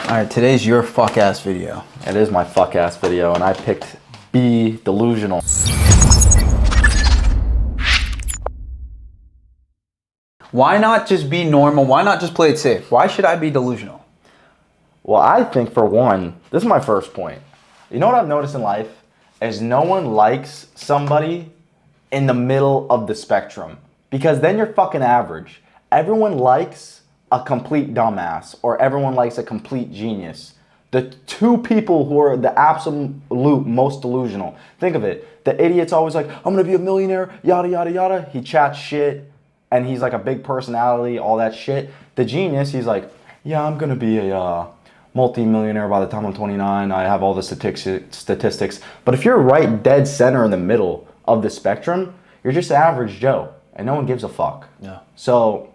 Alright, today's your fuck ass video. It is my fuck ass video, and I picked Be Delusional. Why not just be normal? Why not just play it safe? Why should I be delusional? Well, I think for one, this is my first point. You know what I've noticed in life is no one likes somebody in the middle of the spectrum, because then you're fucking average. Everyone likes a complete dumbass, or everyone likes a complete genius. The two people who are the absolute most delusional. Think of it. The idiot's always like, I'm gonna be a millionaire, yada, yada, yada. He chats shit, and he's like a big personality, all that shit. The genius, he's like, yeah, I'm gonna be a multi-millionaire by the time I'm 29. I have all the statistics. But if you're right dead center in the middle of the spectrum, you're just average Joe, and no one gives a fuck. Yeah. So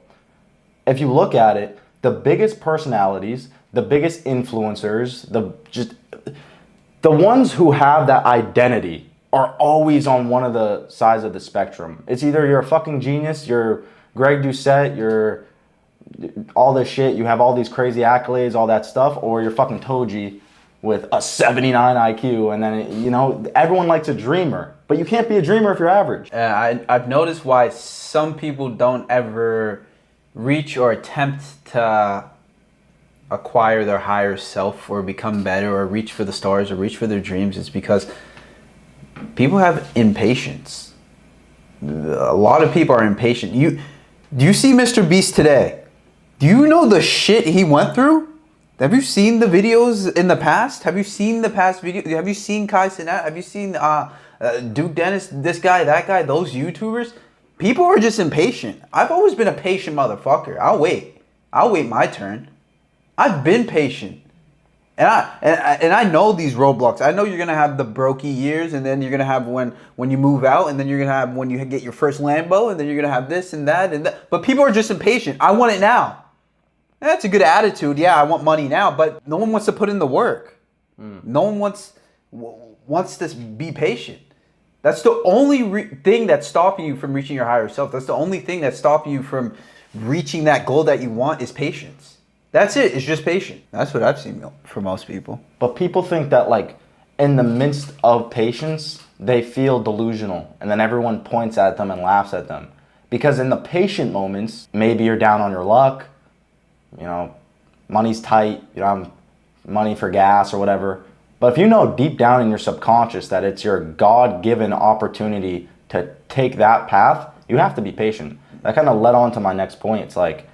if you look at it, the biggest personalities, the biggest influencers, the ones who have that identity are always on one of the sides of the spectrum. It's either you're a fucking genius, you're Greg Doucette, you're all this shit, you have all these crazy accolades, all that stuff, or you're fucking Toji with a 79 IQ, and then, you know, everyone likes a dreamer. But you can't be a dreamer if you're average. I've noticed why some people don't ever reach or attempt to acquire their higher self or become better or reach for the stars or reach for their dreams is because people have impatience. A lot of people are impatient. Do you see Mr. Beast today? Do you know the shit he went through? Have you seen the videos in the past? Have you seen the past videos? Have you seen Kai Cenat? Have you seen Duke Dennis, this guy, that guy, those YouTubers? People are just impatient. I've always been a patient motherfucker. I'll wait my turn. I've been patient. And I know these roadblocks. I know you're gonna have the brokey years, and then you're gonna have when you move out, and then you're gonna have when you get your first Lambo, and then you're gonna have this and that and that. But people are just impatient. I want it now. That's a good attitude. Yeah, I want money now, but no one wants to put in the work. No one wants to be patient. That's the only thing that's stopping you from reaching your higher self. That's the only thing that's stopping you from reaching that goal that you want is patience. That's it. It's just patient. That's what I've seen for most people. But people think that, like, in the midst of patience, they feel delusional, and then everyone points at them and laughs at them. Because in the patient moments, maybe you're down on your luck, you know, money's tight, you don't have money for gas or whatever. But if you know deep down in your subconscious that it's your God-given opportunity to take that path, you have to be patient. That kind of led on to my next point. It's like,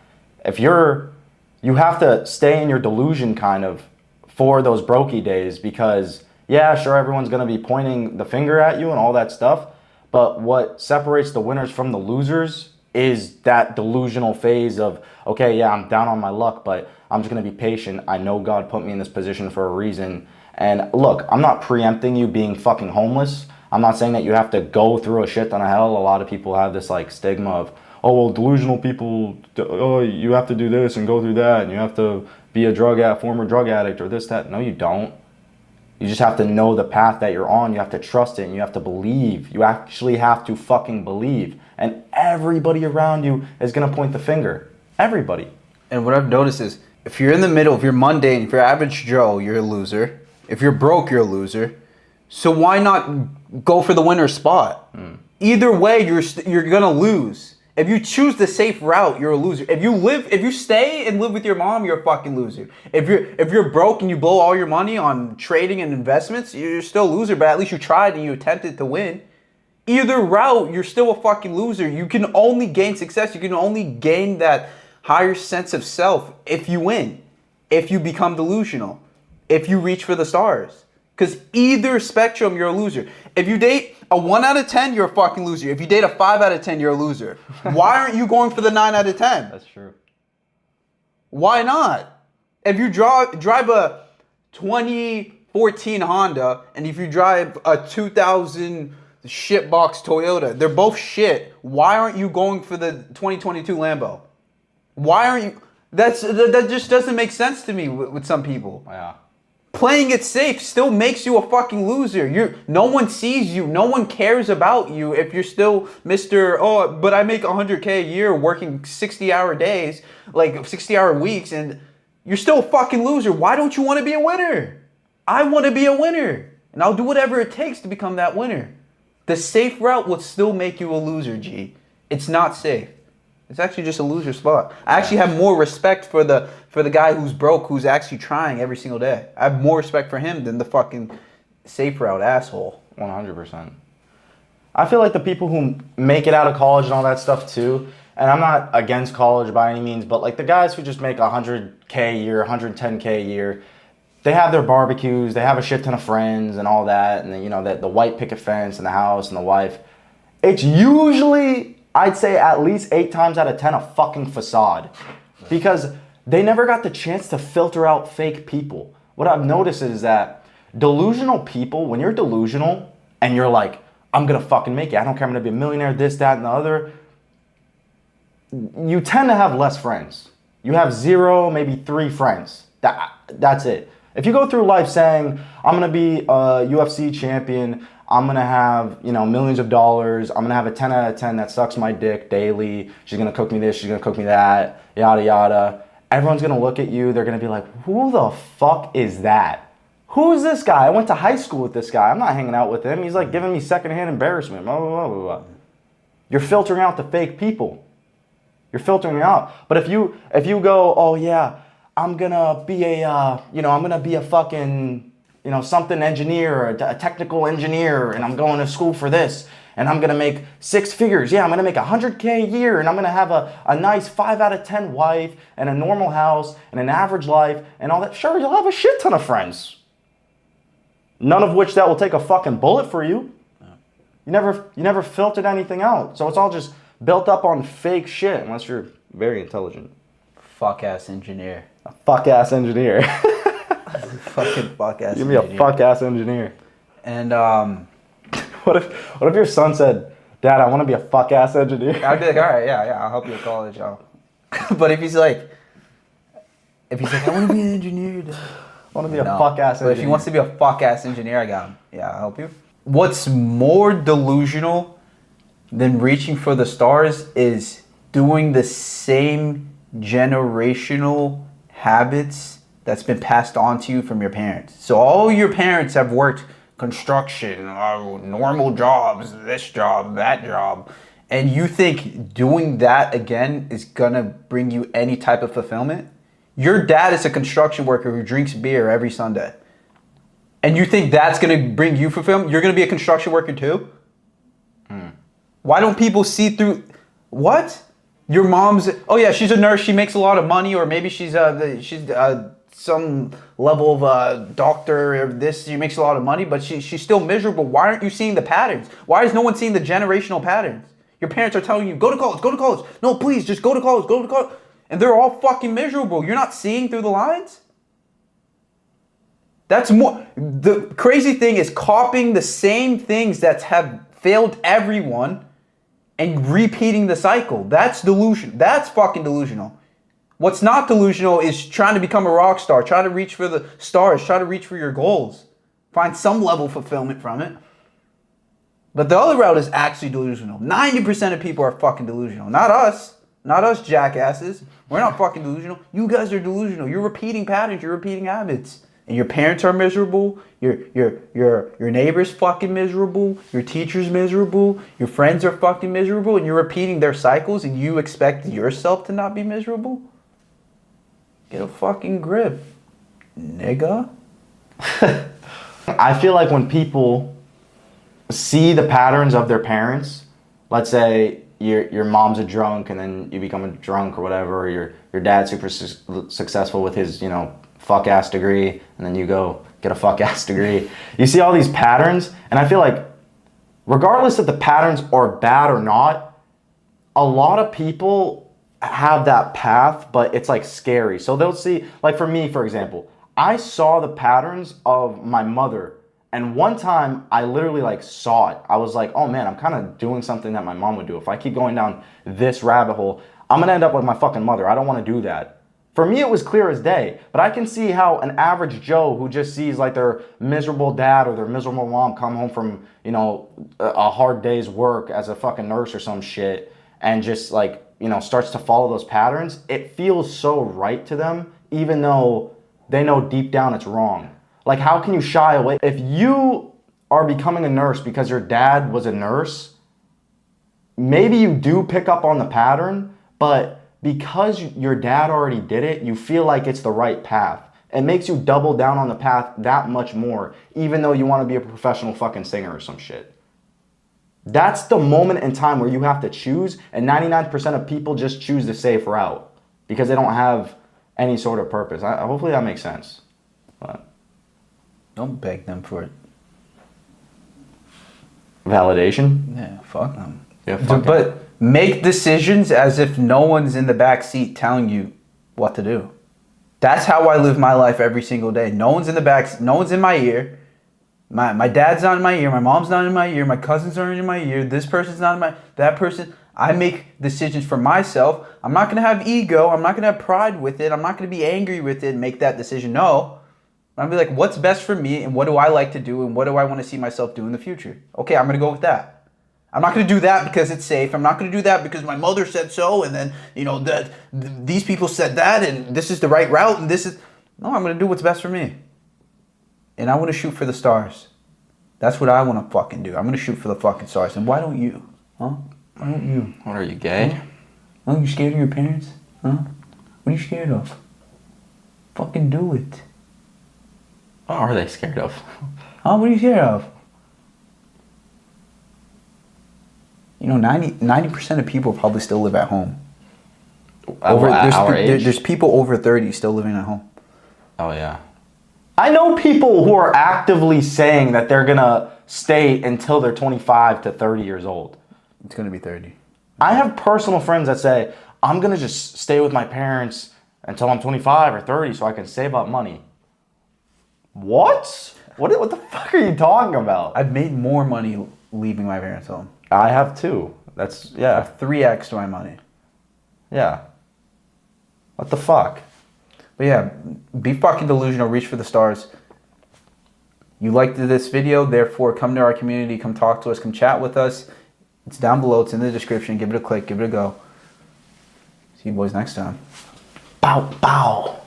if you have to stay in your delusion kind of for those brokey days, because yeah, sure, everyone's going to be pointing the finger at you and all that stuff. But what separates the winners from the losers is that delusional phase of, okay, yeah, I'm down on my luck, but I'm just going to be patient. I know God put me in this position for a reason. And look, I'm not preempting you being fucking homeless. I'm not saying that you have to go through a shit ton of hell. A lot of people have this like stigma of, oh, well, delusional people, oh, you have to do this and go through that, and you have to be a former drug addict or this, that. No, you don't. You just have to know the path that you're on. You have to trust it, and you have to believe. You actually have to fucking believe. And everybody around you is going to point the finger. Everybody. And what I've noticed is, if you're in the middle, if you're mundane, if you're average Joe, you're a loser. If you're broke, you're a loser. So why not go for the winner's spot? Either way, you're gonna lose. If you choose the safe route, you're a loser. If you stay and live with your mom, you're a fucking loser. If you're broke and you blow all your money on trading and investments, you're still a loser. But at least you tried and you attempted to win. Either route, you're still a fucking loser. You can only gain success. You can only gain that higher sense of self if you win, if you become delusional, if you reach for the stars. Because either spectrum, you're a loser. If you date a 1 out of 10, you're a fucking loser. If you date a 5 out of 10, you're a loser. Why aren't you going for the 9 out of 10? That's true. Why not? If you drive a 2014 Honda, and if you drive a 2000 shitbox Toyota, they're both shit. Why aren't you going for the 2022 Lambo? Why aren't you? That just doesn't make sense to me with some people. Yeah. Playing it safe still makes you a fucking loser. No one sees you. No one cares about you if you're still Mr. Oh, but I make $100K a year working 60-hour days, like 60-hour weeks, and you're still a fucking loser. Why don't you want to be a winner? I want to be a winner. And I'll do whatever it takes to become that winner. The safe route will still make you a loser, G. It's not safe. It's actually just a loser spot. I actually have more respect for the guy who's broke, who's actually trying every single day. I have more respect for him than the fucking safe route asshole. 100%. I feel like the people who make it out of college and all that stuff too, and I'm not against college by any means, but like the guys who just make $100K a year, $110K a year, they have their barbecues, they have a shit ton of friends and all that, and you know, the white picket fence and the house and the wife. It's usually, I'd say at least 8 times out of 10, a fucking facade. Because they never got the chance to filter out fake people. What I've noticed is that delusional people, when you're delusional and you're like, I'm gonna fucking make it, I don't care, I'm gonna be a millionaire, this, that, and the other, you tend to have less friends. You have 0, maybe 3 friends. That's it. If you go through life saying, I'm gonna be a UFC champion, I'm gonna have, you know, millions of dollars, I'm gonna have a 10 out of 10 that sucks my dick daily, she's gonna cook me this, she's gonna cook me that, yada yada. Everyone's gonna look at you, they're gonna be like, who the fuck is that? Who's this guy? I went to high school with this guy, I'm not hanging out with him, he's like giving me secondhand embarrassment, blah, blah, blah, blah, blah. You're filtering out the fake people. You're filtering it out. But if you go, oh yeah, I'm gonna be a fucking, you know, something engineer, a technical engineer, and I'm going to school for this, and I'm gonna make 6 figures. Yeah, I'm gonna make $100K a year, and I'm gonna have a nice 5 out of 10 wife, and a normal house, and an average life, and all that. Sure, you'll have a shit ton of friends. None of which that will take a fucking bullet for you. You never filtered anything out. So it's all just built up on fake shit, unless you're very intelligent. Fuck ass engineer. A fuck ass engineer. Fucking fuck ass. Give me a fuck ass engineer. And what if your son said, Dad, I want to be a fuck ass engineer? I'd be like, all right, yeah, I'll help you at college, y'all. But if he's like, I want to be an engineer, Dad. I want to be a fuck ass engineer. But if he wants to be a fuck ass engineer, I got him. Yeah, I'll help you. What's more delusional than reaching for the stars is doing the same generational habits that's been passed on to you from your parents. So all your parents have worked construction, normal jobs, this job, that job, and you think doing that again is gonna bring you any type of fulfillment? Your dad is a construction worker who drinks beer every Sunday. And you think that's gonna bring you fulfillment? You're gonna be a construction worker too? Why don't people see through, what? Your mom's, oh yeah, she's a nurse, she makes a lot of money, or maybe she's some level of doctor or this, she makes a lot of money, but she's still miserable. Why aren't you seeing the patterns? Why is no one seeing the generational patterns? Your parents are telling you, go to college, go to college. No, please, just go to college, go to college. And they're all fucking miserable. You're not seeing through the lines? That's more, the crazy thing is copying the same things that have failed everyone and repeating the cycle. That's delusion. That's fucking delusional. What's not delusional is trying to become a rock star, try to reach for the stars, try to reach for your goals. Find some level of fulfillment from it. But the other route is actually delusional. 90% of people are fucking delusional. Not us. Not us jackasses. We're not fucking delusional. You guys are delusional. You're repeating patterns, you're repeating habits. And your parents are miserable, your neighbor's fucking miserable, your teacher's miserable, your friends are fucking miserable, and you're repeating their cycles and you expect yourself to not be miserable? Get a fucking grip, nigga. I feel like when people see the patterns of their parents, let's say your mom's a drunk and then you become a drunk or whatever, or your dad's super successful with his, you know, fuck ass degree, and then you go get a fuck ass degree. You see all these patterns, and I feel like regardless if the patterns are bad or not, a lot of people have that path, but it's like scary. So they'll see, like for me, for example, I saw the patterns of my mother, and one time I literally like saw it. I was like, oh man, I'm kind of doing something that my mom would do. If I keep going down this rabbit hole, I'm gonna end up like my fucking mother. I don't want to do that. For me, it was clear as day, but I can see how an average Joe who just sees like their miserable dad or their miserable mom come home from, you know, a hard day's work as a fucking nurse or some shit and just like, you know, starts to follow those patterns. It feels so right to them, even though they know deep down it's wrong? Like, how can you shy away? If you are becoming a nurse because your dad was a nurse, maybe you do pick up on the pattern, but because your dad already did it, you feel like it's the right path. It makes you double down on the path that much more, even though you want to be a professional fucking singer or some shit. That's the moment in time where you have to choose, and 99% of people just choose the safe route because they don't have any sort of purpose. Hopefully that makes sense. But Don't beg them for it. Validation? Yeah, fuck them. Yeah, fuck But make decisions as if no one's in the back seat telling you what to do. That's how I live my life every single day. No one's in the back. No one's in my ear. My dad's not in my ear. My mom's not in my ear. My cousins aren't in my ear. This person's not in my... That person... I make decisions for myself. I'm not going to have ego. I'm not going to have pride with it. I'm not going to be angry with it and make that decision. No. I'm going to be like, what's best for me and what do I like to do and what do I want to see myself do in the future? Okay, I'm going to go with that. I'm not going to do that because it's safe. I'm not going to do that because my mother said so and then, you know, these people said that and this is the right route and this is... No, I'm going to do what's best for me. And I want to shoot for the stars. That's what I want to fucking do. I'm going to shoot for the fucking stars. And why don't you? Huh? Why don't you? What are you, gay? Huh? Oh, you scared of your parents? Huh? What are you scared of? Fucking do it. What are they scared of? Huh? What are you scared of? You know, 90% of people probably still live at home. There's people over 30 still living at home. Oh, yeah. I know people who are actively saying that they're going to stay until they're 25 to 30 years old. It's going to be 30. I have personal friends that say, I'm going to just stay with my parents until I'm 25 or 30 so I can save up money. What? What the fuck are you talking about? I've made more money leaving my parents' home. I have too. That's, I yeah. have 3x to my money. Yeah. What the fuck? But yeah, be fucking delusional, reach for the stars. You liked this video, therefore come to our community, come talk to us, come chat with us. It's down below, it's in the description. Give it a click, give it a go. See you boys next time. Bow, bow.